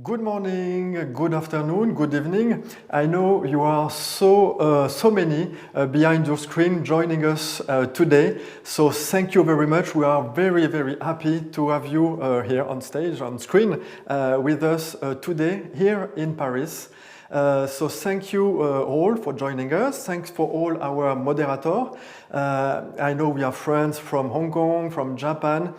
Good morning, good afternoon, good evening. I know you are so many behind your screen joining us today. So thank you very much. We are very happy to have you here on stage, on screen, with us today here in Paris. So thank you all for joining us. Thanks for all our moderators. I know we have friends from Hong Kong, from Japan,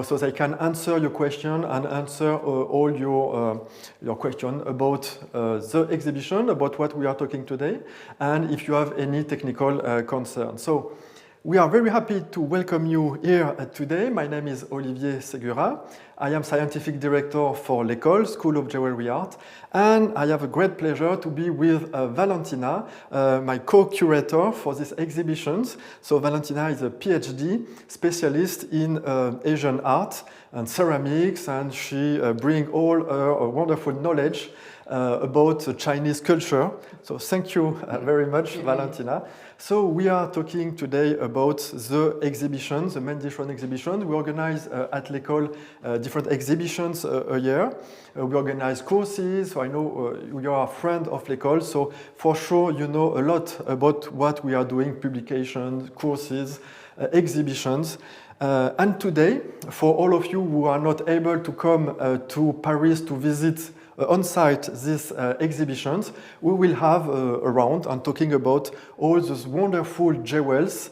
so they can answer your question and answer all your question about the exhibition, about what we are talking today, and if you have any technical concerns. So we are very happy to welcome you here today. My name is Olivier Segura. I am Scientific Director for l'École, School of Jewelry Art, and I have a great pleasure to be with Valentina, my co-curator for these exhibitions. So Valentina is a PhD specialist in Asian art and ceramics, and she brings all her wonderful knowledge about Chinese culture. So thank you very much, Valentina. So we are talking today about the exhibitions, the Mendelssohn exhibition. We organize at l'École different exhibitions a year. We organize courses, so I know you are a friend of l'École, so for sure you know a lot about what we are doing, publications, courses, exhibitions. And today, for all of you who are not able to come to Paris to visit on-site these exhibitions, we will have a round and talking about all those wonderful jewels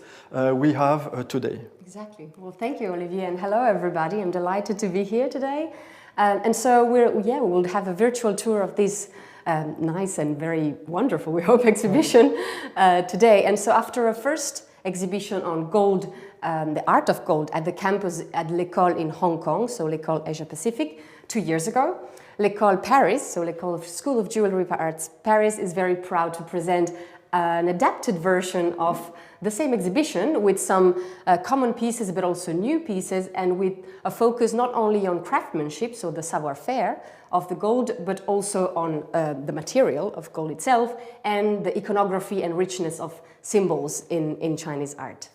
we have today. Exactly. Well, thank you, Olivier, and hello, everybody. I'm delighted to be here today. And so we'll have a virtual tour of this nice and very wonderful, we hope, exhibition today. And so after a first exhibition on gold, the art of gold at the campus at l'École in Hong Kong, so l'École Asia Pacific, 2 years ago, l'École Paris, so l'École School of Jewelry Arts Paris, is very proud to present an adapted version of the same exhibition with some common pieces but also new pieces, and with a focus not only on craftsmanship, so the savoir-faire of the gold, but also on the material of gold itself and the iconography and richness of symbols in Chinese art.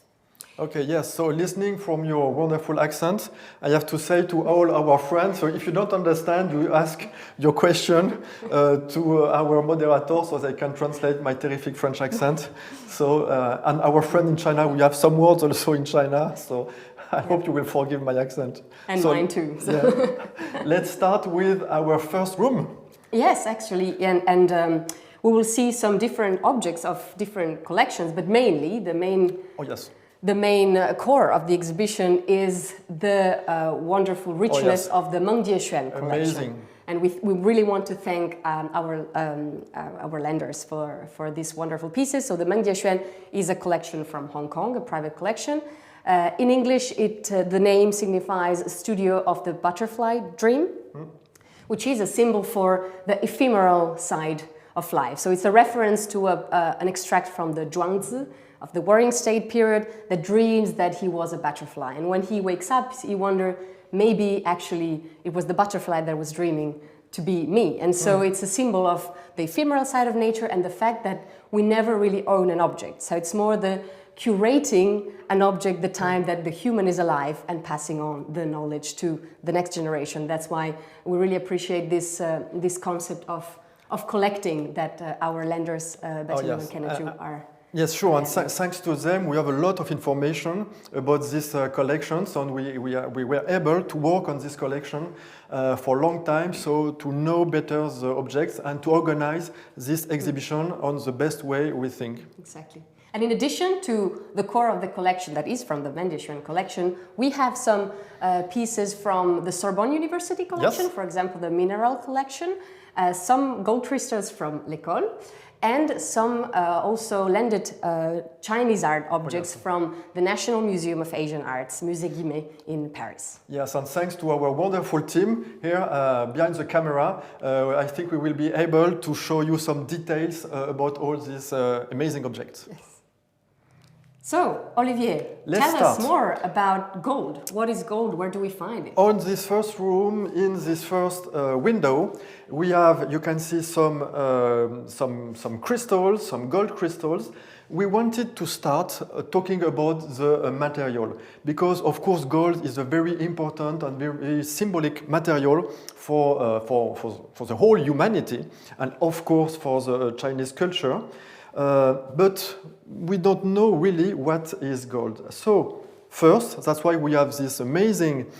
Okay, yes, so listening from your wonderful accent, I have to say to all our friends, so if you don't understand, you ask your question to our moderator so they can translate my terrific French accent. So, and our friend in China, we have some words also in China, so I hope you will forgive my accent. And so, mine too. So. Yeah. Let's start with our first room. Yes, actually, and we will see some different objects of different collections, but mainly the main... Oh, yes. The main core of the exhibition is the wonderful richness of the Mengdieshuan collection. Amazing. And we really want to thank our lenders for these wonderful pieces. So the Mengdieshuan is a collection from Hong Kong, a private collection. In English, the name signifies Studio of the Butterfly Dream, which is a symbol for the ephemeral side of life. So it's a reference to an extract from the Zhuangzi, of the warring state period, that dreams that he was a butterfly. And when he wakes up, he wonders, maybe actually it was the butterfly that was dreaming to be me. And so it's a symbol of the ephemeral side of nature and the fact that we never really own an object. So it's more the curating an object the time that the human is alive and passing on the knowledge to the next generation. That's why we really appreciate this concept of collecting that our lenders, Valentina and Kennedy, are. Yes, sure, and thanks to them we have a lot of information about this collection, and we were able to work on this collection for a long time, so to know better the objects and to organize this exhibition on the best way we think. Exactly. And in addition to the core of the collection that is from the Mendelssohn collection, we have some pieces from the Sorbonne University collection, yes. For example, the mineral collection, some gold crystals from l'École, and some also lended Chinese art objects from the National Museum of Asian Arts, Musée Guimet in Paris. Yes, and thanks to our wonderful team here behind the camera, I think we will be able to show you some details about all these amazing objects. Yes. So, Olivier, tell us more about gold. What is gold? Where do we find it? On this first room, in this first window, we have, you can see some crystals, some gold crystals, we wanted to start talking about the material, because of course gold is a very important and very symbolic material for the whole humanity, and of course for the Chinese culture. But we don't know really what is gold. So first, that's why we have this amazing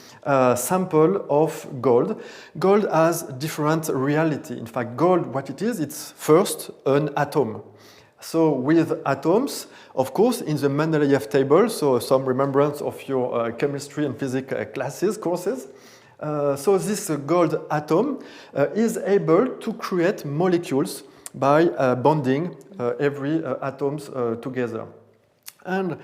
sample of gold. Gold has different reality. In fact, gold, what it is, it's first an atom. So with atoms, of course, in the Mendeleev table, so some remembrance of your chemistry and physics courses. So this gold atom is able to create molecules by bonding every atoms together. And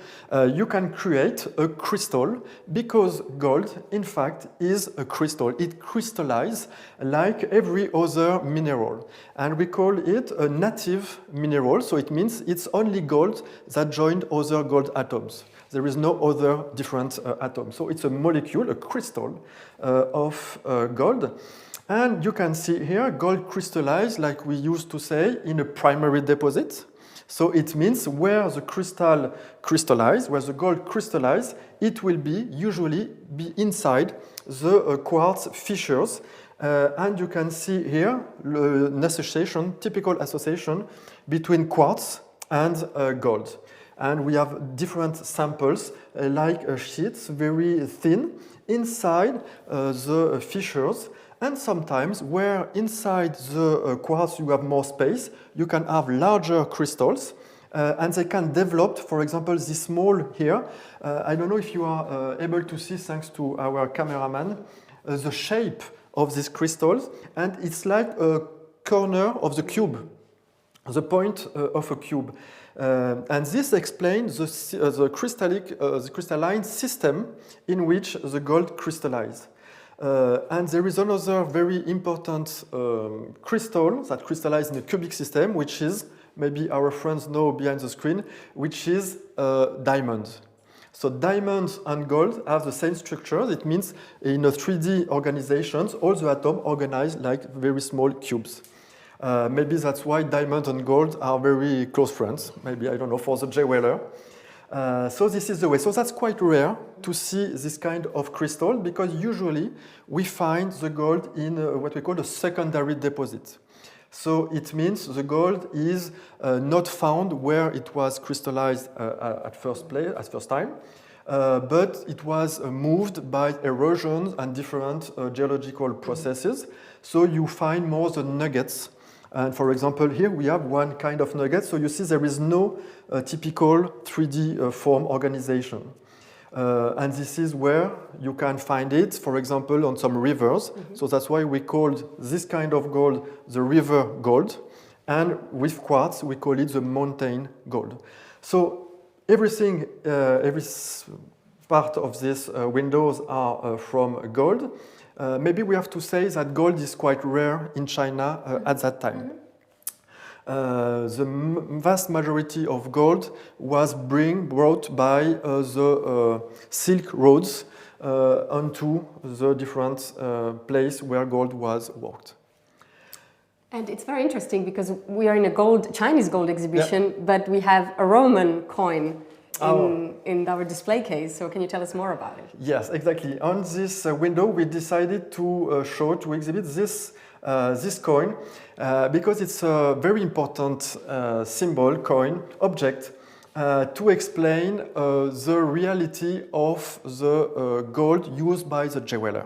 you can create a crystal because gold, in fact, is a crystal. It crystallizes like every other mineral. And we call it a native mineral, so it means it's only gold that joined other gold atoms. There is no other different atom. So it's a molecule, a crystal of gold. And you can see here gold crystallized, like we used to say, in a primary deposit. So it means where the crystal crystallized, where the gold crystallized, it will usually be inside the quartz fissures. And you can see here an association, typical association between quartz and gold. And we have different samples, like sheets, very thin, inside the fissures. And sometimes where inside the quartz you have more space, you can have larger crystals, and they can develop, for example, this small here. I don't know if you are able to see, thanks to our cameraman, the shape of these crystals, and it's like a corner of the cube, the point of a cube. And this explains the crystalline system in which the gold crystallizes. And there is another very important crystal that crystallizes in a cubic system, which is, maybe our friends know behind the screen, which is diamond. So diamonds and gold have the same structure. It means in a 3D organizations, all the atoms organized like very small cubes. Maybe that's why diamond and gold are very close friends. Maybe, I don't know, for the jeweler. So this is the way. So that's quite rare to see this kind of crystal, because usually we find the gold in what we call a secondary deposit. So it means the gold is not found where it was crystallized at first time, but it was moved by erosion and different geological processes. So you find more the nuggets. And for example, here we have one kind of nugget. So you see there is no typical 3D form organization. And this is where you can find it, for example, on some rivers. Mm-hmm. So that's why we called this kind of gold the river gold. And with quartz, we call it the mountain gold. So everything, every part of these windows are from gold. Maybe we have to say that gold is quite rare in China at that time. The vast majority of gold was brought by the Silk Roads onto the different place where gold was worked. And it's very interesting because we are in a Chinese gold exhibition, but we have a Roman coin in our display case. So can you tell us more about it? Yes, exactly. On this window, we decided to exhibit this coin because it's a very important symbol, coin, object to explain the reality of the gold used by the jeweler.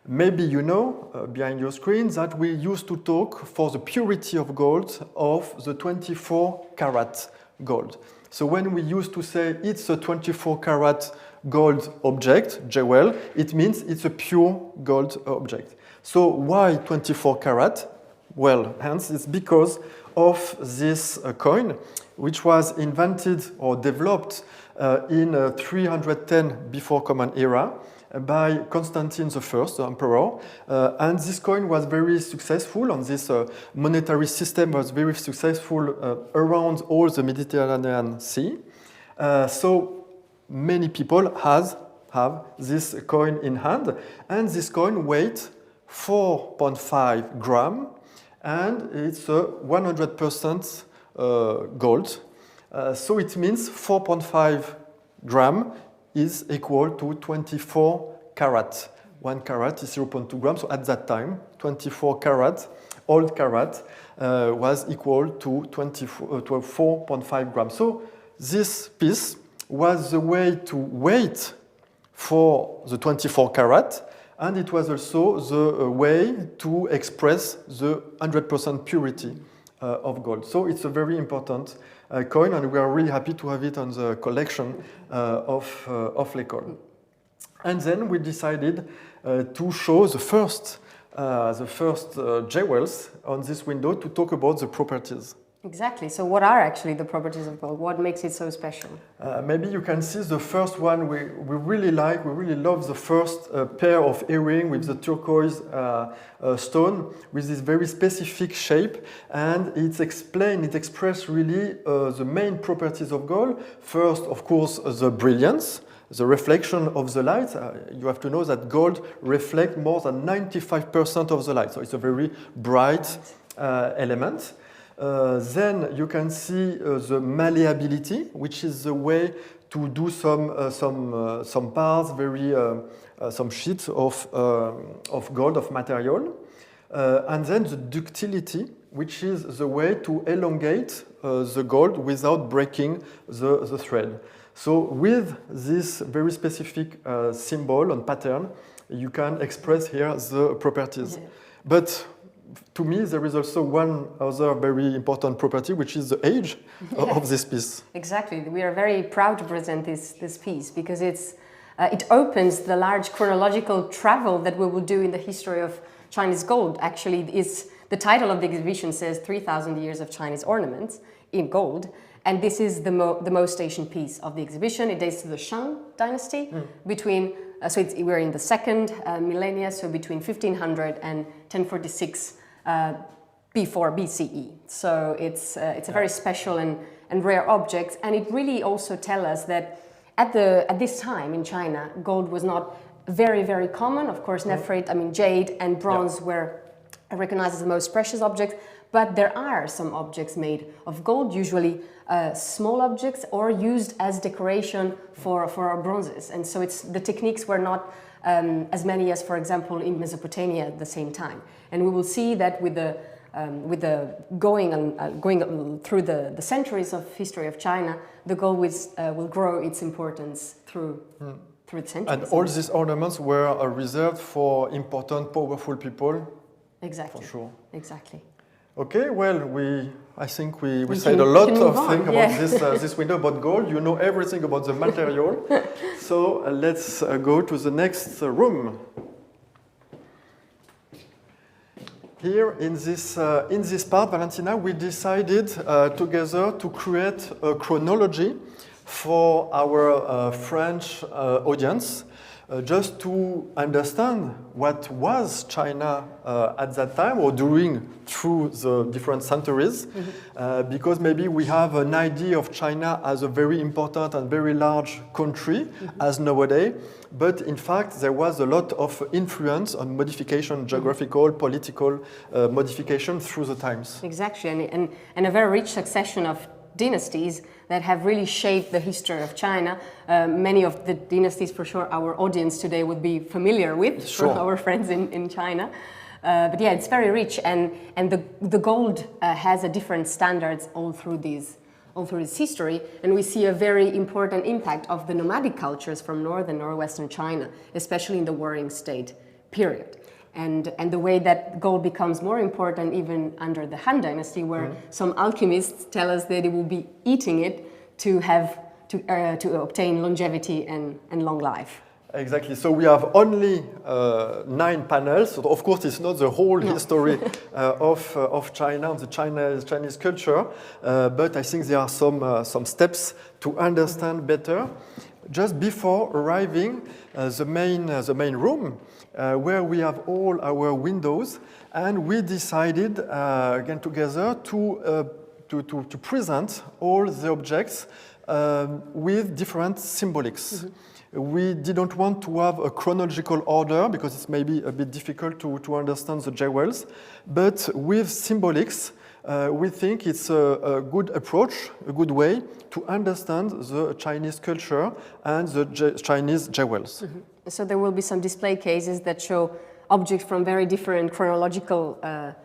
Maybe you know, behind your screen, that we used to talk for the purity of gold of the 24 karat gold. So when we used to say it's a 24 karat gold object, jewel, it means it's a pure gold object. So why 24 karat? Well, hence it's because of this coin, which was invented or developed in 310 before Common Era by Constantine I, the emperor. And this coin was very successful, and this monetary system was very successful around all the Mediterranean Sea. So many people have this coin in hand, and this coin weighs 4.5 grams, and it's 100% gold. So it means 4.5 gram is equal to 24 carat. 1 carat is 0.2 grams. So at that time, 24 carat, old carat, was equal to 4.5 grams. So this piece was the way to wait for the 24 carat, and it was also the way to express the 100% purity of gold. So it's a very important coin, and we are really happy to have it on the collection of l'École. And then we decided to show the first jewels on this window to talk about the properties. Exactly. So what are actually the properties of gold? What makes it so special? Maybe you can see the first one we really like. We really love the first pair of earring with the turquoise stone with this very specific shape, and it expresses really the main properties of gold. First, of course, the brilliance, the reflection of the light. You have to know that gold reflects more than 95% of the light, so it's a very bright element. Then you can see the malleability, which is the way to do some parts, some sheets of gold, of material. And then the ductility, which is the way to elongate the gold without breaking the thread. So with this very specific symbol and pattern, you can express here the properties. Yeah. But to me, there is also one other very important property, which is the age of this piece. Exactly. We are very proud to present this piece because it opens the large chronological travel that we will do in the history of Chinese gold. Actually, the title of the exhibition says 3,000 years of Chinese ornaments in gold. And this is the most ancient piece of the exhibition. It dates to the Shang dynasty we're in the second millennia, so between 1500 and 1046 before BCE. So it's a very special and rare object, and it really also tells us that at this time in China, gold was not very, very common. Of course, nephrite, jade and bronze were recognized as the most precious objects, but there are some objects made of gold, usually small objects, or used as decoration for our bronzes. And so the techniques were not as many as, for example, in Mesopotamia at the same time. And we will see that with the going through the centuries of history of China, the gold will grow its importance through the centuries. And all these ornaments were reserved for important, powerful people. Exactly. For sure. Exactly. Okay, well, I think we said a lot of things about this window, about gold. You know everything about the material. So let's go to the next room. Here in this part, Valentina, we decided together to create a chronology for our French audience. Just to understand what was China at that time or through the different centuries, because maybe we have an idea of China as a very important and very large country as nowadays, but in fact there was a lot of influence on modification, geographical, political modification through the times. Exactly, and a very rich succession of dynasties that have really shaped the history of China. Many of the dynasties, for sure, our audience today would be familiar with, sure, from our friends in China. But yeah, it's very rich, and the gold has a different standards all through its history, and we see a very important impact of the nomadic cultures from northern northwestern China, especially in the Warring State period. And the way that gold becomes more important even under the Han Dynasty, where some alchemists tell us that they will be eating it to obtain longevity and long life. Exactly. So we have only 9 panels. So of course, it's not the whole history of China and the Chinese culture, but I think there are some steps to understand better. Just before arriving the main room, where we have all our windows, and we decided again together to present all the objects with different symbolics. We didn't want to have a chronological order because it's maybe a bit difficult to understand the jewels, but with symbolics we think it's a good approach, a good way to understand the Chinese culture and the Chinese jewels. So there will be some display cases that show objects from very different chronological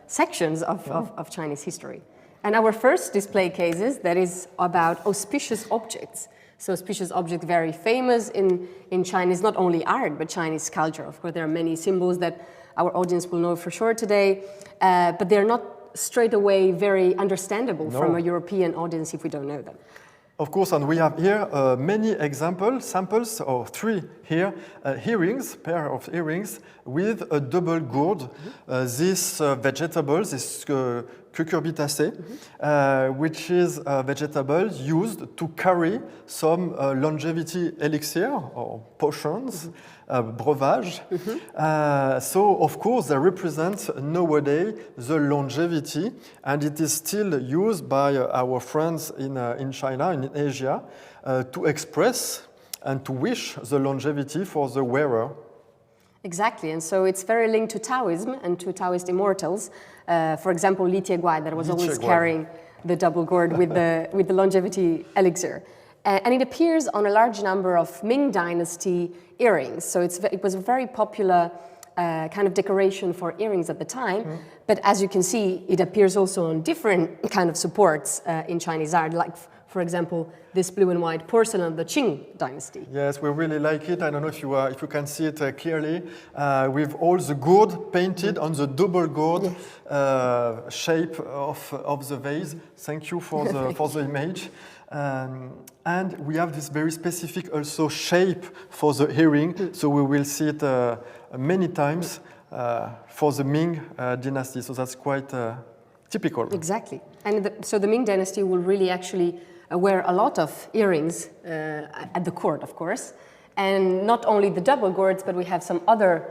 sections of Chinese history. And our first display cases, that is about auspicious objects. So auspicious objects, very famous in Chinese, not only art, but Chinese culture. Of course, there are many symbols that our audience will know for sure today, but they're not straight away very understandable from a European audience if we don't know them. Of course, and we have here many samples, or three here, earrings, pair of earrings with a double gourd. This vegetable, this cucurbitacea, which is a vegetable used to carry some longevity elixir or potions, breuvage. So, of course, they represent nowadays the longevity, and it is still used by our friends in China and in Asia to express and to wish the longevity for the wearer. Exactly, and so it's very linked to Taoism and to Taoist immortals. For example, Li Jieguai, that was always carrying the double gourd with the longevity elixir. And it appears on a large number of Ming Dynasty earrings. So it was a very popular kind of decoration for earrings at the time. But as you can see, it appears also on different kind of supports in Chinese art, like, for example, this blue and white porcelain of the Qing dynasty. Yes, we really like it. I don't know if you can see it clearly, with all the gourd painted on the double gourd shape of the vase. Thank you for the image. And we have this very specific also shape for the earring, so we will see it many times for the Ming dynasty. So that's quite typical. Exactly. And so the Ming dynasty will really actually wear a lot of earrings at the court, of course. And not only the double gourds, but we have some other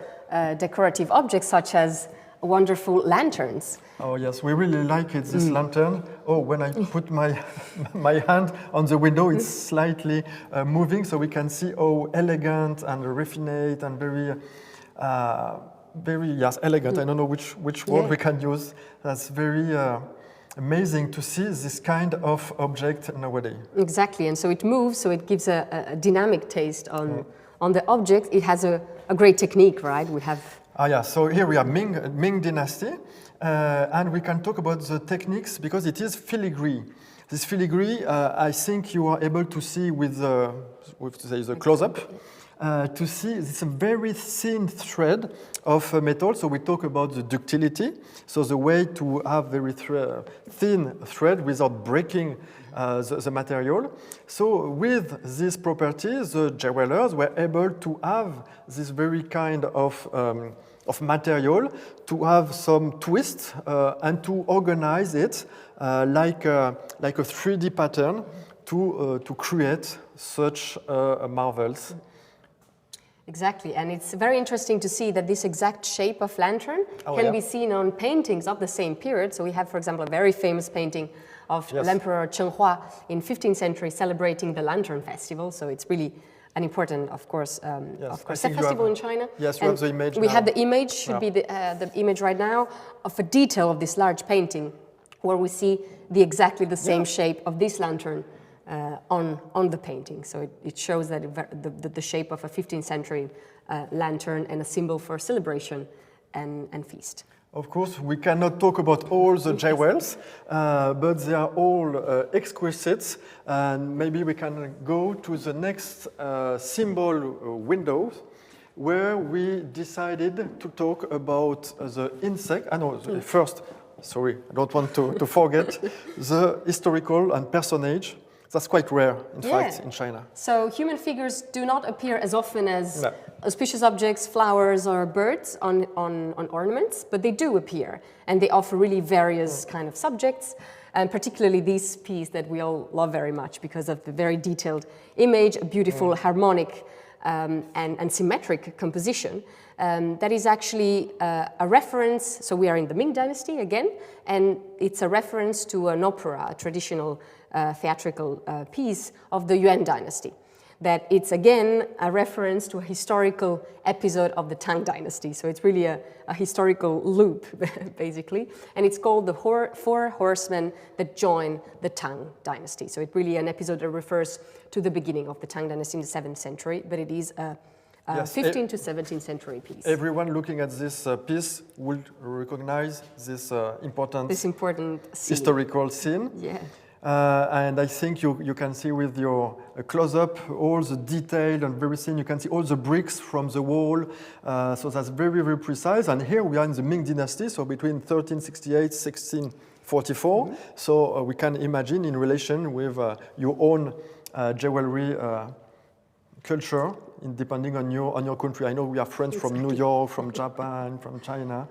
decorative objects, such as wonderful lanterns. Oh yes, we really like it, this lantern. Oh, when I put my hand on the window, it's slightly moving, so we can see how elegant and refined and very elegant. I don't know which word we can use. That's very amazing to see this kind of object nowadays. Exactly, and so it moves, so it gives a dynamic taste on the object. It has a great technique, right? We have. So here we have Ming dynasty, and we can talk about the techniques because it is filigree. This filigree, I think you are able to see with the close-up. To see it's a very thin thread of metal. So we talk about the ductility. So the way to have very thin thread without breaking the material. So with this property, the jewelers were able to have this very kind of material, to have some twist and to organize it like a 3D pattern to create such marvels. Exactly, and it's very interesting to see that this exact shape of lantern can be seen on paintings of the same period. So we have, for example, a very famous painting of Emperor Cheng Hua in 15th century celebrating the Lantern Festival. So it's really an important, of course, festival in China. Yes, you have the image. We have the image, should be the image right now, of a detail of this large painting where we see exactly the same shape of this lantern on the painting. So it shows that the shape of a 15th century lantern and a symbol for celebration and feast. Of course, we cannot talk about all the jewels, but they are all exquisite, and maybe we can go to the next symbol window, where we decided to talk about the insect. First, sorry, I don't want to forget the historical and personage. That's quite rare, in fact, in China. So human figures do not appear as often as auspicious objects, flowers, or birds on ornaments, but they do appear, and they offer really various kind of subjects, and particularly this piece that we all love very much because of the very detailed image, a beautiful harmonic and symmetric composition. That is actually a reference, so we are in the Ming Dynasty again, and it's a reference to an opera, a traditional theatrical piece of the Yuan Dynasty. that it's again a reference to a historical episode of the Tang dynasty. So it's really a historical loop, basically. And it's called the Four Horsemen that join the Tang dynasty. So it's really an episode that refers to the beginning of the Tang dynasty in the 7th century, but it is a 15th to 17th century piece. Everyone looking at this piece will recognize this important historical scene. Yeah. And I think you can see with your close-up all the detail and everything. You can see all the bricks from the wall. So that's very, very precise. And here we are in the Ming dynasty, so between 1368, 1644. Mm-hmm. So we can imagine in relation with your own jewelry culture, depending on your country. I know we have friends from New York, from Japan, from China.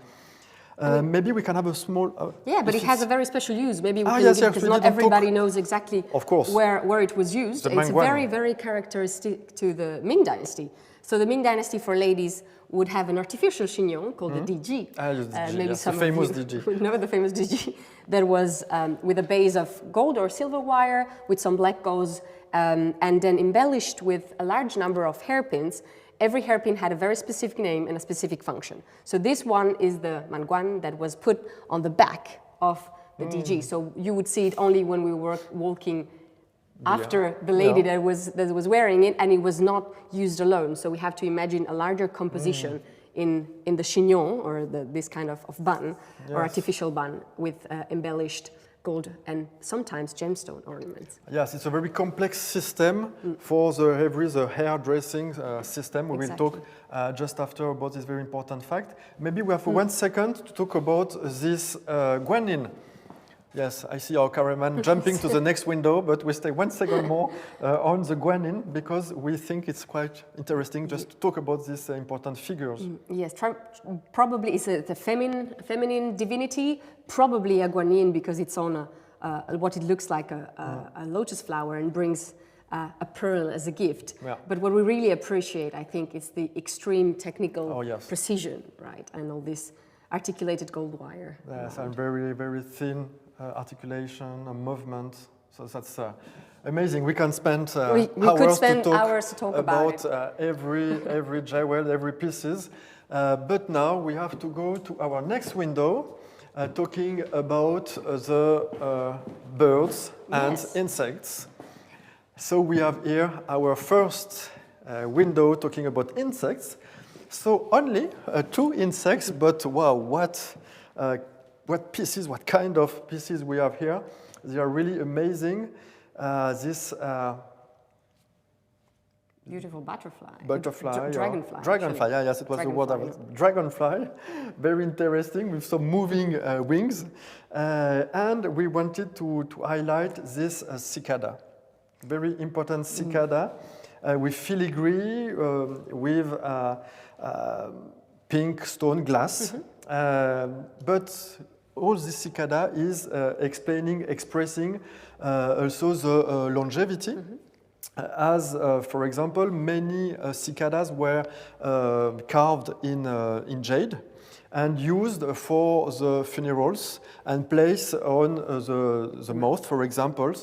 Maybe we can have a small... but it has a very special use. Maybe we can, yes, because not everybody knows exactly where it was used. It's very, very characteristic to the Ming dynasty. So the Ming dynasty for ladies would have an artificial chignon called the DG. Maybe some the famous DG. Would know the famous DG. That was with a base of gold or silver wire with some black gauze and then embellished with a large number of hairpins. Every hairpin had a very specific name and a specific function. So this one is the manguan that was put on the back of the DG. So you would see it only when we were walking after the lady that was wearing it, and it was not used alone. So we have to imagine a larger composition in the chignon, or this kind of bun, or artificial bun with embellished gold and sometimes gemstone ornaments. Yes, it's a very complex system for the hairdressing system. We will talk just after about this very important fact. Maybe we have 1 second to talk about this guanyin. Yes, I see our cameraman jumping to the next window, but we stay 1 second more on the guanyin because we think it's quite interesting just to talk about these important figures. Yes, probably it's a feminine divinity, probably a guanyin because it's on what it looks like a lotus flower and brings a pearl as a gift. Yeah. But what we really appreciate, I think, is the extreme technical precision, right? And all this articulated gold wire. Yes, and very, very thin articulation and movement. So that's amazing. We can spend hours to talk about every jewel, every pieces. But now we have to go to our next window, talking about the birds and insects. So we have here our first window talking about insects. So only 2 insects, but wow, what pieces, what kind of pieces we have here. They are really amazing. This beautiful butterfly. Dragonfly. Dragonfly, yes, it was the word I was. Dragonfly, very interesting with some moving wings. And we wanted to highlight this cicada. Very important cicada with filigree, with pink stone glass. But all this cicada is expressing also the longevity. As, for example, many cicadas were carved in jade and used for the funerals and placed on the mouth, for example,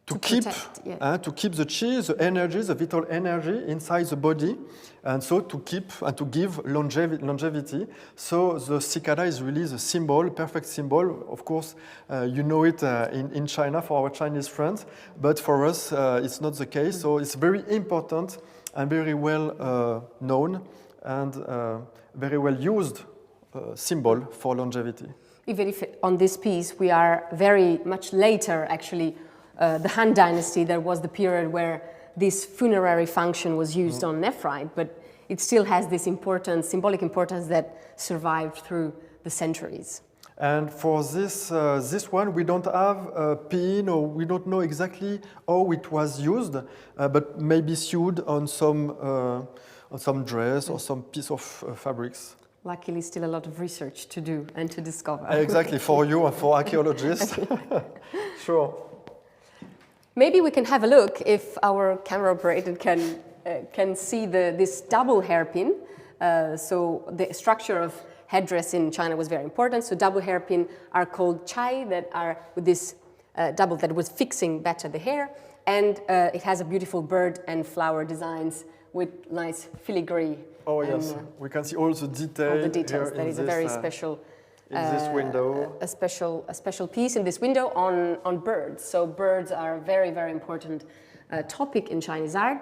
to keep the chi, the energy, the vital energy inside the body, and so to keep and to give longevity. So the cicada is really the symbol, perfect symbol. Of course, you know it in China for our Chinese friends, but for us it's not the case. So it's very important and very well known and very well used symbol for longevity. Even if on this piece we are very much later, actually. The Han Dynasty, that was the period where this funerary function was used on nephrite, but it still has this symbolic importance that survived through the centuries. And for this one, we don't have a pin, or we don't know exactly how it was used, but maybe sewed on some dress or some piece of fabrics. Luckily, still a lot of research to do and to discover. Exactly, for you and for archaeologists. Sure. Maybe we can have a look if our camera operator can see this double hairpin. So the structure of headdress in China was very important. So double hairpin are called chai, that are with this double that was fixing better the hair, and it has a beautiful bird and flower designs with nice filigree. Oh yes, we can see all the detail. All the details. Here that is a very special. In this window. A special piece in this window on birds. So birds are a very, very important topic in Chinese art.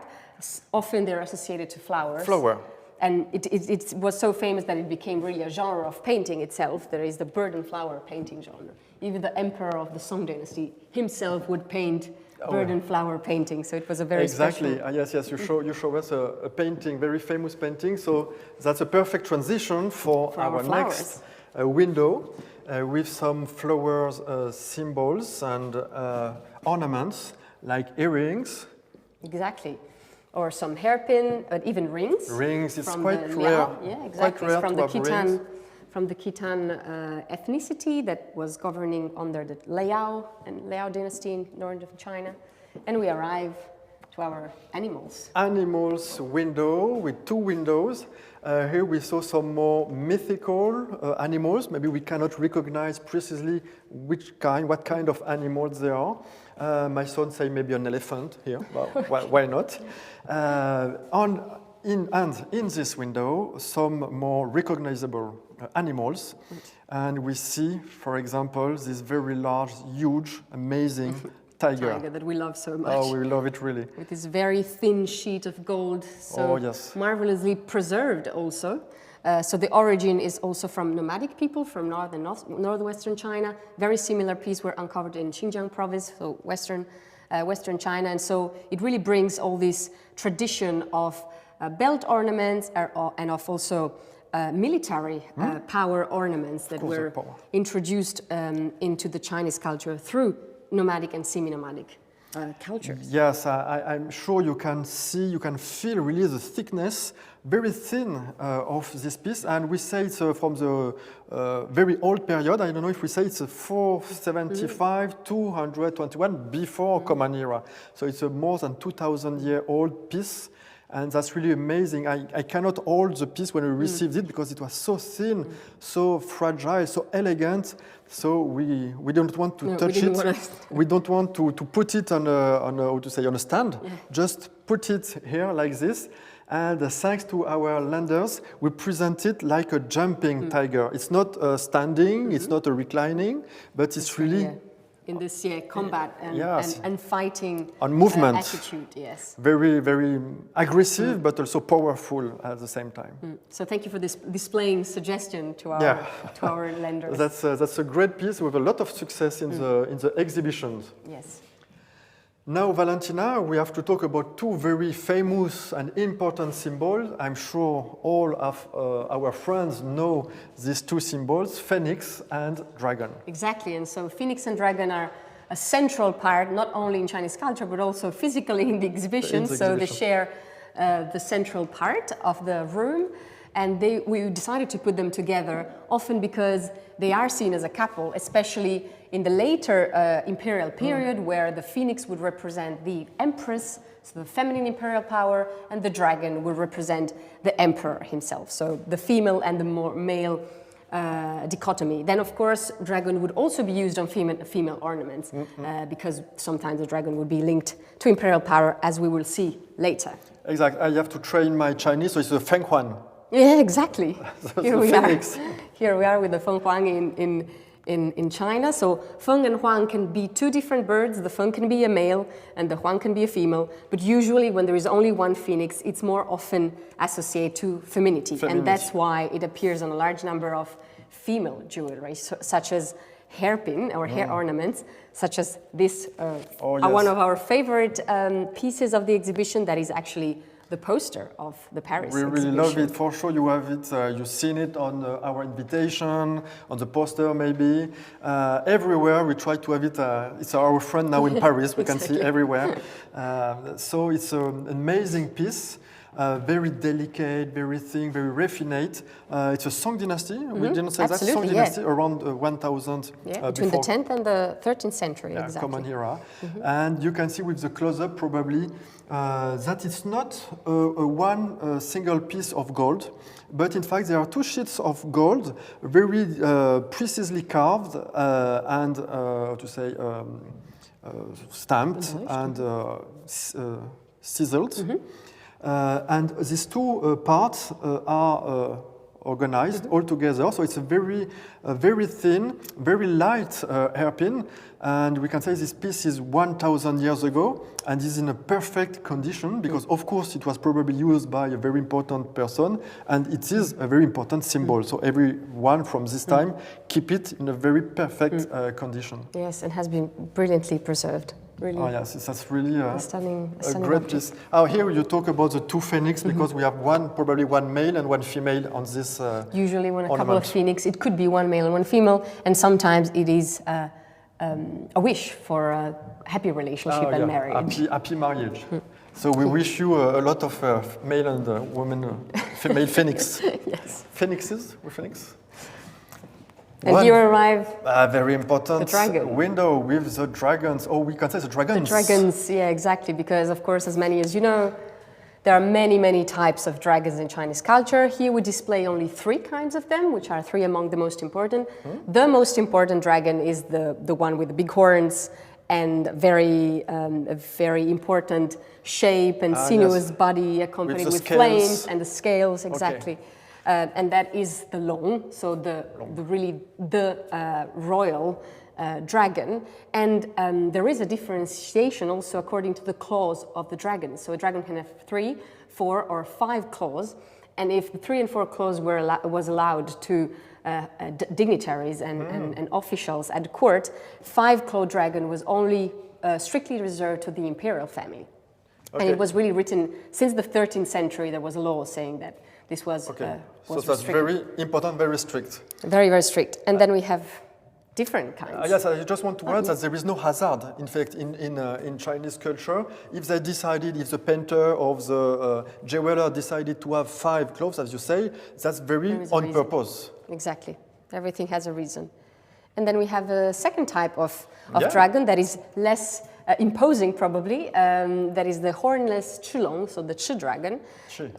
Often they're associated to flowers. Flower. And it was so famous that it became really a genre of painting itself. There is the bird and flower painting genre. Even the emperor of the Song dynasty himself would paint bird and flower painting. So it was a very exactly. special... Yes, you show us a painting, very famous painting. So that's a perfect transition for our next window with some flowers, symbols and ornaments like earrings. Exactly. Or some hairpin, but even rings. Rings, it's quite rare. Yeah, exactly. Quite rare from the Khitan ethnicity that was governing under the Liao dynasty in northern China. And we arrive to our animals. Animals window with two windows. Here we saw some more mythical animals. Maybe we cannot recognize precisely what kind of animals they are. My son say maybe an elephant here. Well, why not? In this window, some more recognizable animals. And we see, for example, this very large, huge, amazing tiger that we love so much. Oh, we love it really. With this very thin sheet of gold, so marvelously preserved also. So the origin is also from nomadic people from northwestern China. Very similar piece were uncovered in Xinjiang province, so western China. And so it really brings all this tradition of belt ornaments and of also military power ornaments that were introduced into the Chinese culture through nomadic and semi-nomadic cultures. Yes, I'm sure you can feel really the thickness, very thin of this piece. And we say it's from the very old period. I don't know if we say it's 475, 221 before Common Era. So it's a more than 2,000-year-old piece. And that's really amazing. I cannot hold the piece when we received it because it was so thin, so fragile, so elegant. So we don't want to touch it. We don't want to put it on a stand. Yeah. Just put it here like this. And thanks to our lenders, we present it like a jumping tiger. It's not standing, it's not a reclining, but it's really... in this combat and fighting on movement attitude, yes. Very, very aggressive, but also powerful at the same time. So thank you for this displaying suggestion to our lenders. That's a great piece with a lot of success in the exhibitions. Yes. Now, Valentina, we have to talk about two very famous and important symbols. I'm sure all of our friends know these two symbols, phoenix and dragon. Exactly, and so phoenix and dragon are a central part, not only in Chinese culture, but also physically in the exhibition. So they share the central part of the room. And we decided to put them together, often because they are seen as a couple, especially in the later imperial period, where the phoenix would represent the empress, so the feminine imperial power, and the dragon would represent the emperor himself, so the female and the more male dichotomy. Then, of course, dragon would also be used on female ornaments, because sometimes the dragon would be linked to imperial power, as we will see later. Exactly. I have to train my Chinese, so it's a Feng Huan. Yeah, exactly. Here we are. Here we are with the Feng Huang in China. So Feng and Huang can be two different birds. The Feng can be a male and the Huang can be a female. But usually when there is only one phoenix, it's more often associated to femininity. And that's why it appears on a large number of female jewelry, such as hairpin or hair ornaments, such as this, one of our favorite pieces of the exhibition that is actually the poster of the Paris exhibition. We really love it, for sure. You have it, you've seen it on our invitation, on the poster maybe. Everywhere we try to have it, it's our friend now in Paris, we can see everywhere. So it's an amazing piece. very delicate, very thin, very refinate. It's a Song dynasty. We didn't say that. Song Absolutely, dynasty around 1000 between the 10th and the 13th century, exactly. Common era. And you can see with the close-up probably that it's not one single piece of gold, but in fact there are two sheets of gold, very precisely carved and stamped and chiseled. And these two parts are organized all together. So it's a very thin, very light hairpin. And we can say this piece is 1,000 years ago and is in a perfect condition because, of course, it was probably used by a very important person and it is a very important symbol. So everyone from this time keep it in a very perfect condition. Yes, and has been brilliantly preserved. Really. Oh yes, that's really a stunning great piece. Oh, here you talk about the two phoenix because we have probably one male and one female on this. Usually, when a couple of phoenix, it could be one male and one female, and sometimes it is a wish for a happy relationship and marriage. Happy marriage. So we wish you a lot of male and female phoenix. Yes. Phoenixes? Phoenix? And here arrive very important the dragon. Window with the dragons. Oh, we can say the dragons. The dragons, yeah, exactly. Because, of course, as many as you know, there are many, many types of dragons in Chinese culture. Here we display only 3 kinds of them, which are 3 among the most important. The most important dragon is the one with the big horns and a very important shape and sinuous body accompanied with flames and the scales, exactly. Okay. And that is the long, so the royal dragon. And there is a differentiation also according to the claws of the dragon. So a dragon can have 3, 4, or 5 claws. And if the 3 and 4 claws was allowed to dignitaries and officials at court, 5-clawed dragon was only strictly reserved to the imperial family. Okay. And it was really written since the 13th century. There was a law saying that this was so that's very important, very strict. Very, very strict. And then we have different kinds. Yes, I just want to add that there is no hazard, in fact, in Chinese culture. If they decided, if the painter or the jeweler decided to have 5 claws, as you say, that's very on purpose. Exactly. Everything has a reason. And then we have a second type of dragon that is less imposing, probably. That is the hornless Chulong, so the Chi dragon,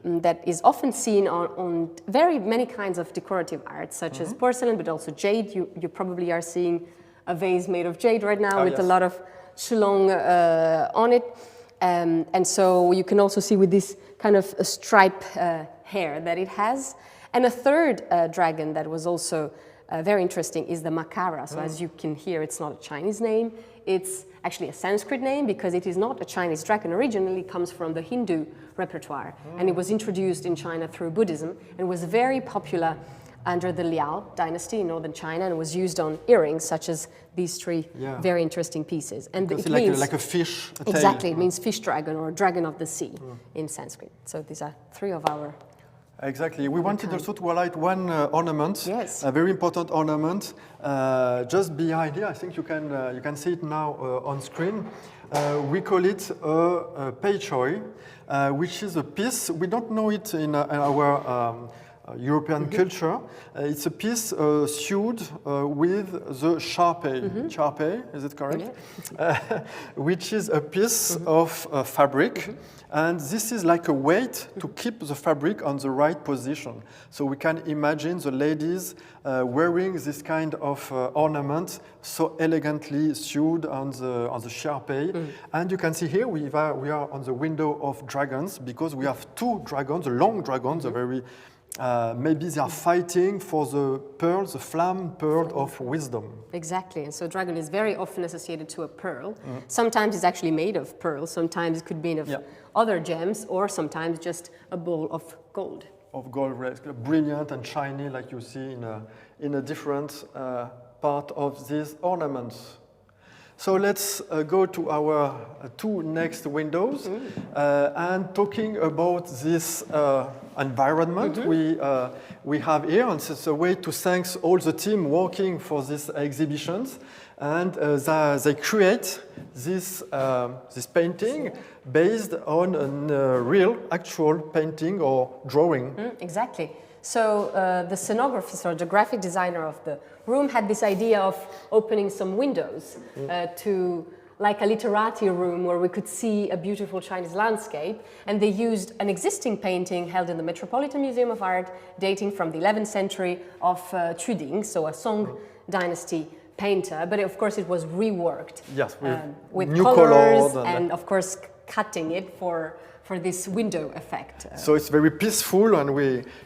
that is often seen on very many kinds of decorative art, such as porcelain, but also jade. You probably are seeing a vase made of jade right now with a lot of Chulong on it. And so you can also see with this kind of a stripe hair that it has. And a third dragon that was also very interesting is the Makara. So as you can hear, it's not a Chinese name. It's actually a Sanskrit name because it is not a Chinese dragon. Originally, it comes from the Hindu repertoire. And it was introduced in China through Buddhism and was very popular under the Liao dynasty in northern China and was used on earrings such as these 3 very interesting pieces. And it means like a fish. Exactly, it means fish dragon or dragon of the sea in Sanskrit. So these are 3 of our. Exactly. We wanted also to highlight one ornament, a very important ornament, just behind here. I think you can see it now on screen. We call it a pei choi, which is a piece. We don't know it in our European culture. It's a piece sewed with the charpei, is it correct? Which is a piece of fabric. And this is like a weight to keep the fabric on the right position. So we can imagine the ladies wearing this kind of ornament so elegantly sewed on the charpei. And you can see here we are on the window of dragons because we have 2 dragons, the long dragons, the very maybe they are fighting for the pearl, the flam pearl of wisdom. Exactly, and so dragon is very often associated to a pearl. Sometimes it's actually made of pearl, sometimes it could be made of other gems, or sometimes just a bowl of gold. Of gold, brilliant and shiny, like you see in a different part of these ornaments. So let's go to our 2 next windows and talking about this environment we have here. And it's a way to thank all the team working for these exhibitions. and they create this painting based on a real, actual painting or drawing. Exactly. So the scenographer, or the graphic designer of the room, had this idea of opening some windows to like a literati room where we could see a beautiful Chinese landscape, and they used an existing painting held in the Metropolitan Museum of Art dating from the 11th century of Tuding, so a Song dynasty painter, but of course it was reworked with new colors and of course cutting it for this window effect. So it's very peaceful, and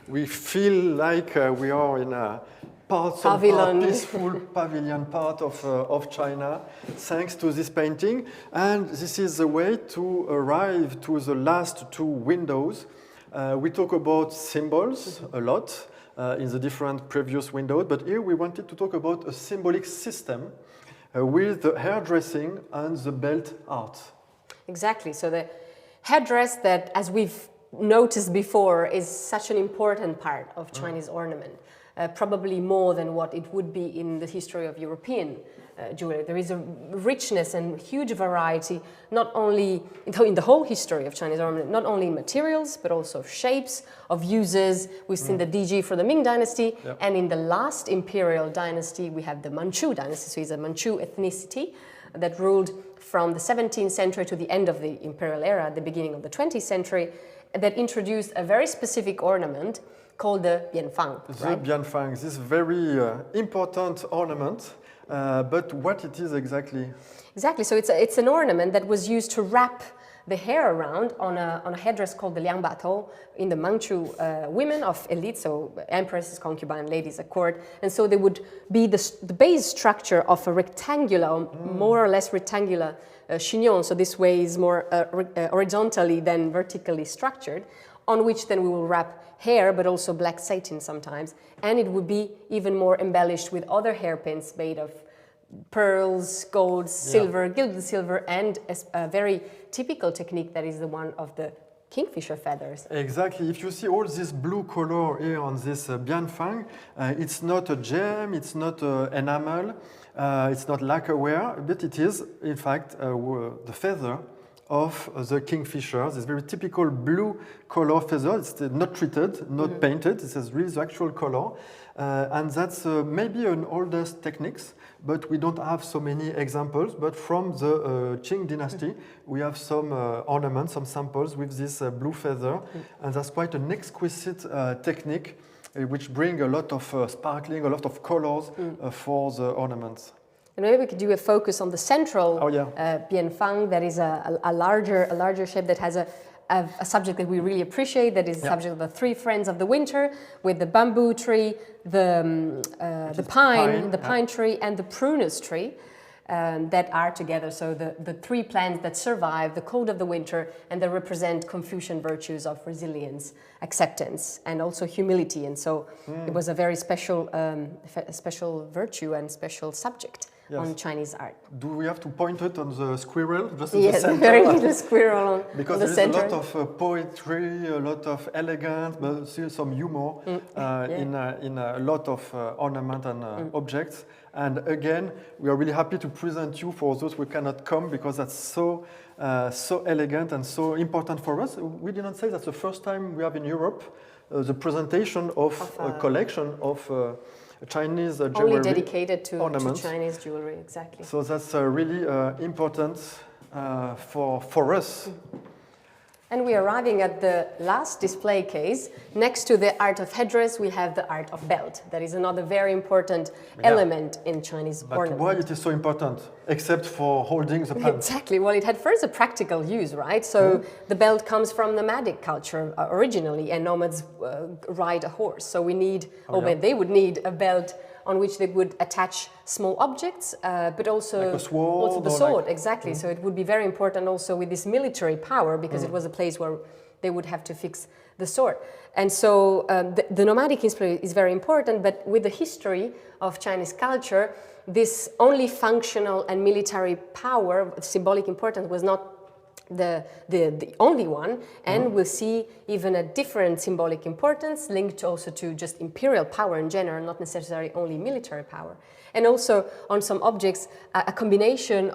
we feel like we are in a peaceful pavilion part of China, thanks to this painting. And this is the way to arrive to the last two windows. We talk about symbols a lot in the different previous windows, but here we wanted to talk about a symbolic system with the hairdressing and the belt art. Exactly. So the headdress, that, as we've noticed before, is such an important part of Chinese ornament. Probably more than what it would be in the history of European jewelry. There is a richness and huge variety, not only in the whole history of Chinese ornament, not only in materials, but also of shapes, of uses. We've seen the DG for the Ming dynasty, and in the last imperial dynasty, we have the Manchu dynasty, so it's a Manchu ethnicity that ruled from the 17th century to the end of the imperial era, at the beginning of the 20th century, that introduced a very specific ornament called the bianfang. The bianfang, this very important ornament, but what it is exactly? Exactly, so it's an ornament that was used to wrap the hair around on a headdress called the liangbatou in the Manchu women of elite, so empresses, concubine, ladies at court, and so they would be the base structure of a rectangular, more or less rectangular chignon, so this way is more horizontally than vertically structured, on which then we will wrap hair, but also black satin sometimes, and it would be even more embellished with other hairpins made of pearls, gold, silver, gilded silver, and a very typical technique that is the one of the kingfisher feathers. Exactly. If you see all this blue color here on this bianfang, it's not a gem, it's not enamel, it's not lacquerware, but it is, in fact, the feather of the kingfisher, this very typical blue color feather. It's not treated, not painted, this is really the actual color. And that's maybe an oldest techniques, but we don't have so many examples. But from the Qing dynasty, we have some ornaments, some samples with this blue feather. And that's quite an exquisite technique, which bring a lot of sparkling, a lot of colors for the ornaments. And maybe we could do a focus on the central bianfang, that is a larger shape that has a subject that we really appreciate, that is the subject of the three friends of the winter, with the bamboo tree, the pine tree, and the prunus tree that are together. So the three plants that survive the cold of the winter, and that represent Confucian virtues of resilience, acceptance, and also humility. And so it was a very special virtue and special subject. On Chinese art. Do we have to point it on the squirrel? Just yes, the center? very little squirrel on because the center. Because there's a lot of poetry, a lot of elegance, but still some humor in a lot of ornament and objects. And again, we are really happy to present you for those who cannot come, because that's so elegant and so important for us. We did not say that's the first time we have in Europe the presentation of a collection of Chinese jewelry. Only dedicated to Chinese jewelry, exactly. So that's really important for us. And we are arriving at the last display case. Next to the art of headdress, we have the art of belt. That is another very important element in Chinese ornament. Why it is so important, except for holding the pants? Exactly. Well, it had first a practical use, right? So the belt comes from nomadic culture originally, and nomads ride a horse. So we need, they would need a belt on which they would attach small objects, but also, like a sword, also the sword, exactly. So it would be very important also with this military power, because it was a place where they would have to fix the sword. And so the nomadic history is very important, but with the history of Chinese culture, this only functional and military power, symbolic importance, was not the only one, and we'll see even a different symbolic importance linked also to just imperial power in general, not necessarily only military power. And also on some objects, a combination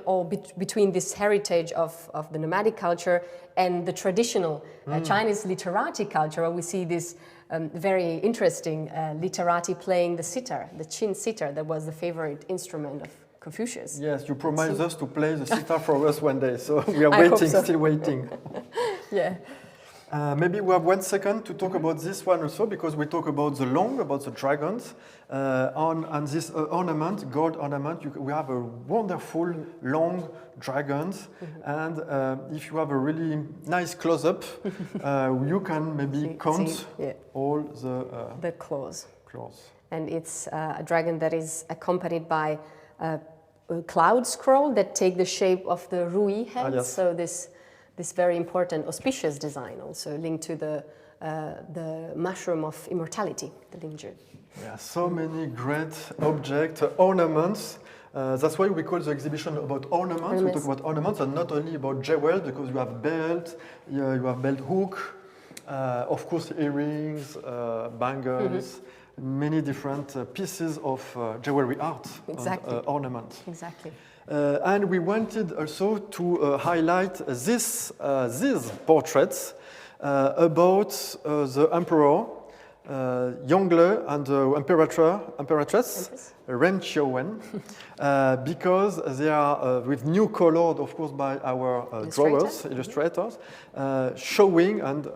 between this heritage of the nomadic culture and the traditional Chinese literati culture, where we see this very interesting literati playing the sitar, the Qin sitar, that was the favorite instrument of Confucius. Yes, you promised us to play the sitar for us one day, so we are waiting, still waiting. Yeah. Maybe we have 1 second to talk about this one also, because we talk about the long, about the dragons. On this ornament, gold ornament, we have a wonderful long dragons. And if you have a really nice close-up, you can maybe count all the claws. And it's a dragon that is accompanied by a cloud scroll that take the shape of the Rui head. Yes. So this very important auspicious design, also linked to the mushroom of immortality, the Lingzhi. Yeah, so many great objects, ornaments. That's why we call the exhibition about ornaments. We talk about ornaments and not only about jewels, because you have belt, you have belt hook, of course earrings, bangles. Many different pieces of jewelry art, exactly. And ornaments. Exactly. And we wanted also to highlight these portraits about the emperor, Yongle, and the empress, Ren Qiuwen, because they are with new colored, of course, by our illustrators, showing and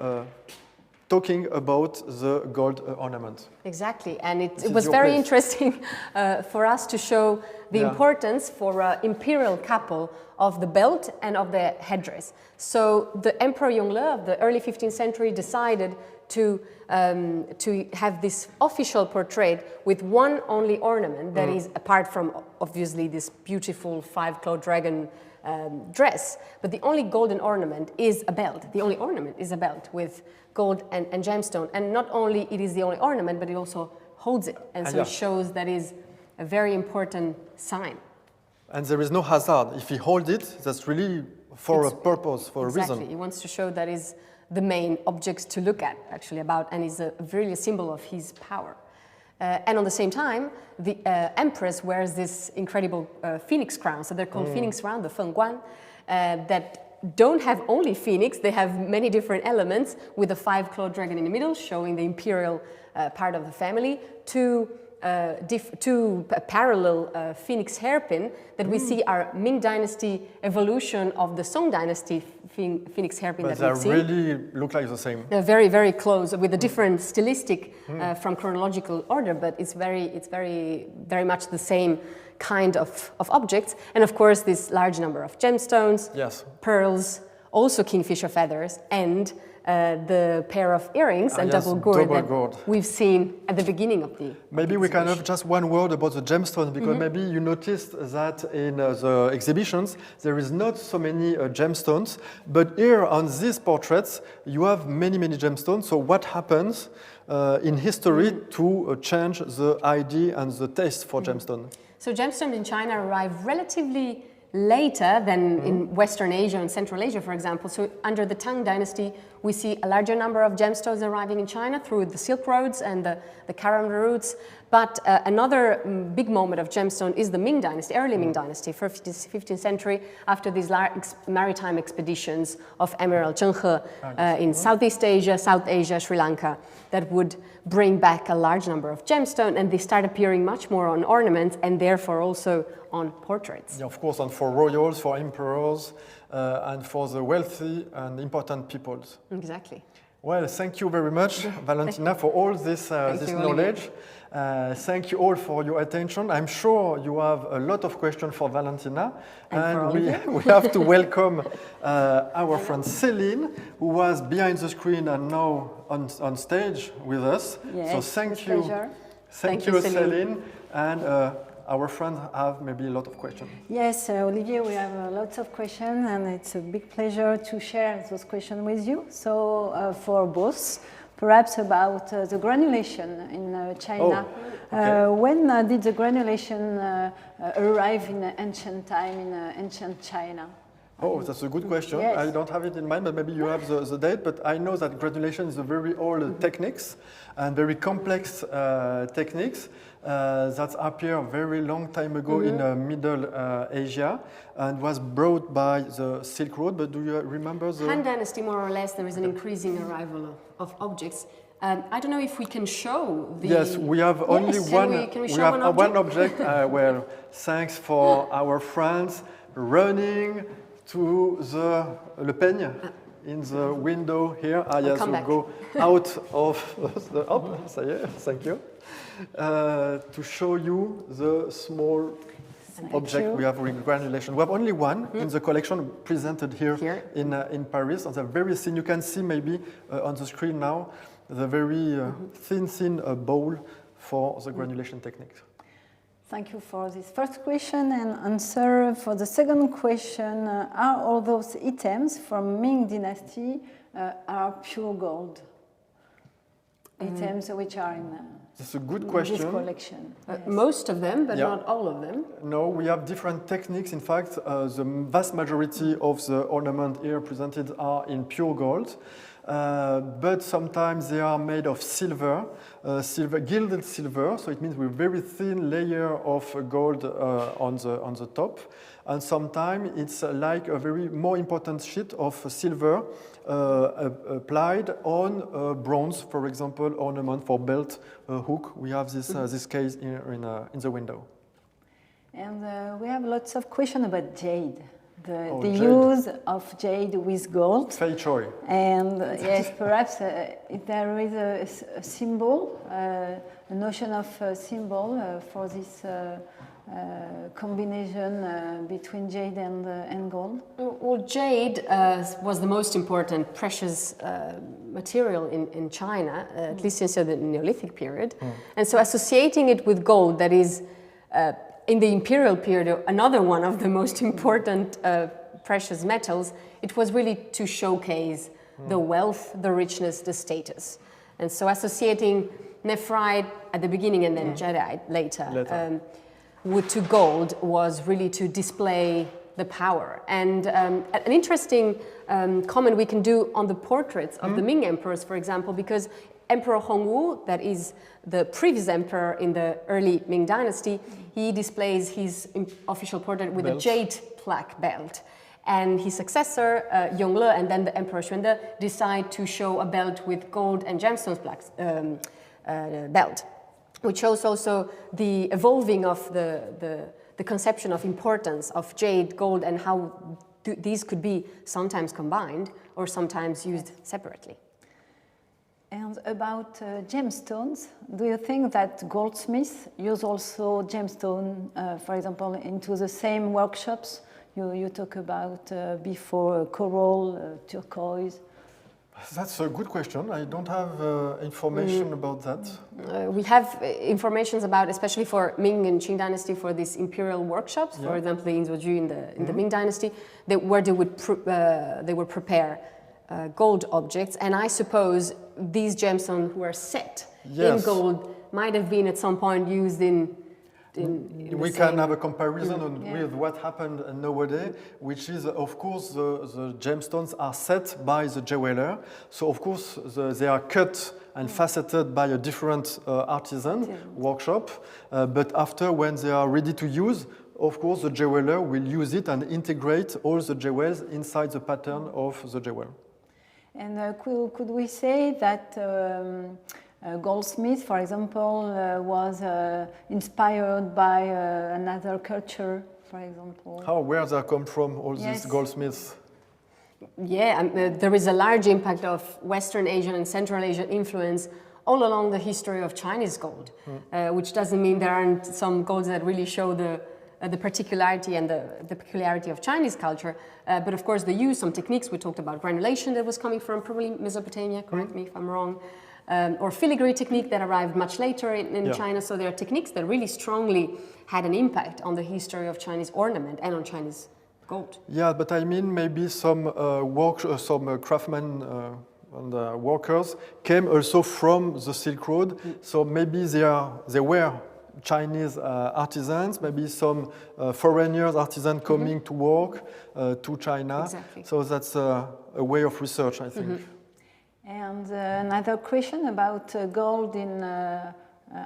talking about the gold ornament. Exactly, and it was very interesting for us to show the importance for an imperial couple of the belt and of the headdress. So the Emperor Yongle of the early 15th century decided to have this official portrait with one only ornament that is, apart from obviously this beautiful 5-clawed dragon dress, but the only golden ornament is a belt. The only ornament is a belt with gold and gemstone, and not only it is the only ornament, but it also holds it, and so it shows that is a very important sign. And there is no hazard. If he holds it, that's really for a purpose, for a reason. Exactly, he wants to show that is the main objects to look at, actually, and is really a symbol of his power. And on the same time, the empress wears this incredible phoenix crown, so they're called phoenix crown, the Fengguan, that don't have only phoenix, they have many different elements, with a 5-clawed dragon in the middle, showing the imperial part of the family, two parallel phoenix hairpin that we see are Ming Dynasty evolution of the Song Dynasty phoenix hairpin that we've seen. But they really look like the same. They're very, very close, with a different stylistic from chronological order, but it's very much the same kind of objects. And of course, this large number of gemstones, pearls, also kingfisher feathers, and the pair of earrings and double gourd that we've seen at the beginning of the Maybe we can have just one word about the gemstones, because maybe you noticed that in the exhibitions there is not so many gemstones, but here on these portraits you have many gemstones. So what happens in history to change the idea and the taste for gemstone? So gemstones in China arrive relatively later than in Western Asia and Central Asia, for example. So under the Tang Dynasty, we see a larger number of gemstones arriving in China through the Silk Roads and the caravan routes. But another big moment of gemstone is the Ming Dynasty, early Ming Dynasty, 15th century, after these maritime expeditions of Admiral Zheng He in Southeast Asia, South Asia, Sri Lanka, that would bring back a large number of gemstones, and they start appearing much more on ornaments and therefore also on portraits. Yeah, of course, and for royals, for emperors, and for the wealthy and important peoples. Exactly. Well, thank you very much, Valentina, for all this knowledge. Thank you all for your attention. I'm sure you have a lot of questions for Valentina. And we have to welcome our friend Céline, who was behind the screen and now on stage with us. Yes, so thank you. Pleasure. Thank you, Céline. And our friends have maybe a lot of questions. Yes, Olivier, we have lots of questions, and it's a big pleasure to share those questions with you. So for both, perhaps about the granulation in China. When did the granulation arrive in ancient time, in ancient China? Oh, that's a good question. Yes. I don't have it in mind, but maybe you have the date. But I know that granulation is a very old techniques and very complex techniques that appear very long time ago in Middle Asia and was brought by the Silk Road. But do you remember the Han Dynasty, more or less, there is an increasing arrival of objects. I don't know if we can show the... Yes, we have only one. Can we we show have one object? one object. Well, thanks for our friends running to the Le Peigne in the window here. Yes, come we back. go out of the. Ça y est, thank you. To show you the small object we have with granulation. We have only one in the collection presented here. In Paris. And they're very thin. You can see maybe on the screen now the very thin bowl for the granulation technique. Thank you for this first question and answer. For the second question, are all those items from Ming Dynasty are pure gold? Items which are in That's a good question. this collection. Yes. Most of them, but not all of them. No, we have different techniques. In fact, the vast majority of the ornament here presented are in pure gold. But sometimes they are made of silver, gilded silver. So it means with very thin layer of gold on the top. And sometimes it's like a very more important sheet of silver applied on bronze, for example, ornament for belt hook. We have this case in the window. And we have lots of questions about jade. The jade. use of jade with gold. Fei Choi. And yes, perhaps if there is a symbol, a notion of symbol for this combination between jade and gold. Well, jade was the most important precious material in China, at least since the Neolithic period. And so associating it with gold, that is in the Imperial period, another one of the most important precious metals, it was really to showcase the wealth, the richness, the status. And so associating nephrite at the beginning and then jadeite later. Wood to gold was really to display the power. And an interesting comment we can do on the portraits of the Ming emperors, for example, because Emperor Hongwu, that is the previous emperor in the early Ming dynasty, he displays his official portrait with a jade plaque belt. And his successor, Yongle, and then the Emperor Xuande, decide to show a belt with gold and gemstones belt, which shows also the evolving of the conception of importance of jade, gold, and how these could be sometimes combined or sometimes used separately. And about gemstones, do you think that goldsmiths use also gemstone, for example, into the same workshops you talk about before, coral, turquoise? That's a good question. I don't have information about that. We have information about, especially for Ming and Qing dynasty, for these imperial workshops, for example, the Inzuoju in the Ming dynasty, where they would prepare gold objects, and I suppose these gemstones were set in gold might have been at some point used in we can have a comparison with what happened nowadays, which is, of course, the gemstones are set by the jeweler. So, of course, they are cut and faceted by a different artisan workshop. But after, when they are ready to use, of course, the jeweler will use it and integrate all the jewels inside the pattern of the jewel. And could we say that goldsmith, for example, was inspired by another culture, for example? Where they come from, all these goldsmiths? Yeah, there is a large impact of Western Asian and Central Asian influence all along the history of Chinese gold, which doesn't mean there aren't some golds that really show the particularity and the peculiarity of Chinese culture. But of course, they use some techniques. We talked about granulation that was coming from probably Mesopotamia, correct me if I'm wrong, or filigree technique that arrived much later in China. So there are techniques that really strongly had an impact on the history of Chinese ornament and on Chinese gold. Yeah, but I mean maybe some craftsmen and workers came also from the Silk Road. So maybe they were Chinese artisans, maybe some foreigners, artisans coming to work to China. Exactly. So that's a way of research, I think. And another question about gold in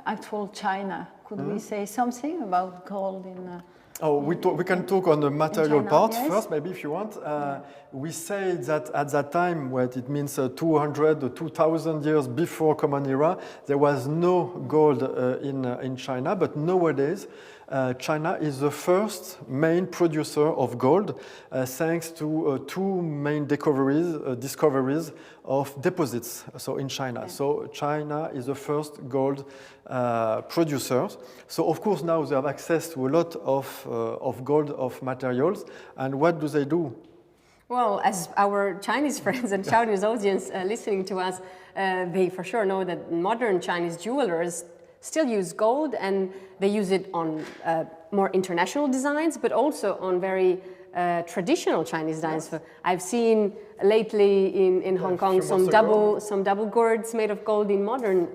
actual China. Could we say something about gold in? We can talk on the material China, part yes. first, maybe if you want. We say that at that time, what it means 200 or 2,000 years before Common Era, there was no gold in China, but nowadays China is the first main producer of gold thanks to two main discoveries of deposits in China. Yeah. So China is the first gold producer. So of course now they have access to a lot of gold, of materials. And what do they do? Well, as our Chinese friends and Chinese audience listening to us, they for sure know that modern Chinese jewelers still use gold, and they use it on more international designs, but also on very traditional Chinese designs. Yes. I've seen lately in Hong Kong some double gourds made of gold in modern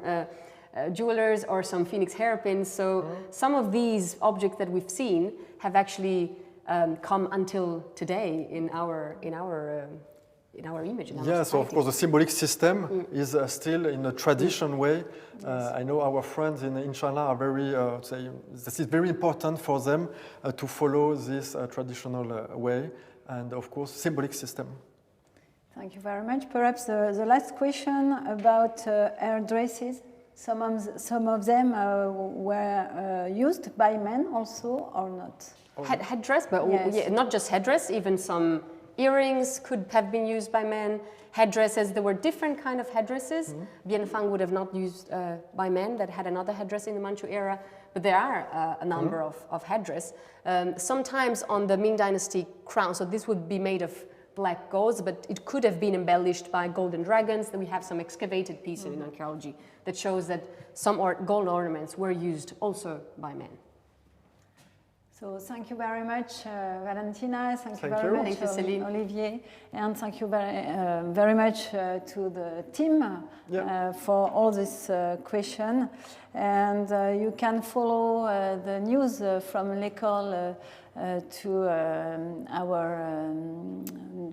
jewelers, or some phoenix hairpins. So some of these objects that we've seen have actually come until today in our image. Yeah, so of course the symbolic system is still in a traditional way. Yes. I know our friends in China are very, this is very important for them to follow this traditional way, and of course symbolic system. Thank you very much. Perhaps the last question about hairdresses. Some of them were used by men also, or not? Headdress, but yes. Not just headdress, even some earrings could have been used by men. Headdresses, there were different kind of headdresses. Bianfang would have not used by men, that had another headdress in the Manchu era, but there are a number of headdress. Sometimes on the Ming Dynasty crown, so this would be made of black gauze, but it could have been embellished by golden dragons. We have some excavated pieces in archaeology that shows that some gold ornaments were used also by men. So thank you very much, Valentina. Thank you very much, Olivier, and thank you very much to the team for all this question. And you can follow the news from l'école to our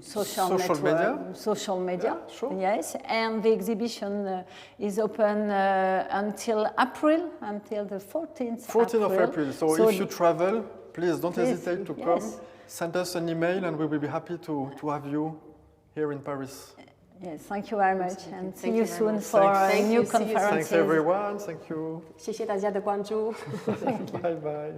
social media. Yeah, sure. Yes, and the exhibition is open until April, until the 14th. 14th of April. So if you travel, please don't hesitate to come. Send us an email, and we will be happy to have you here in Paris. Yes, thank you very much, and see you soon for a new conference. Thanks everyone. Thank you. 谢谢大家的关注。Bye bye.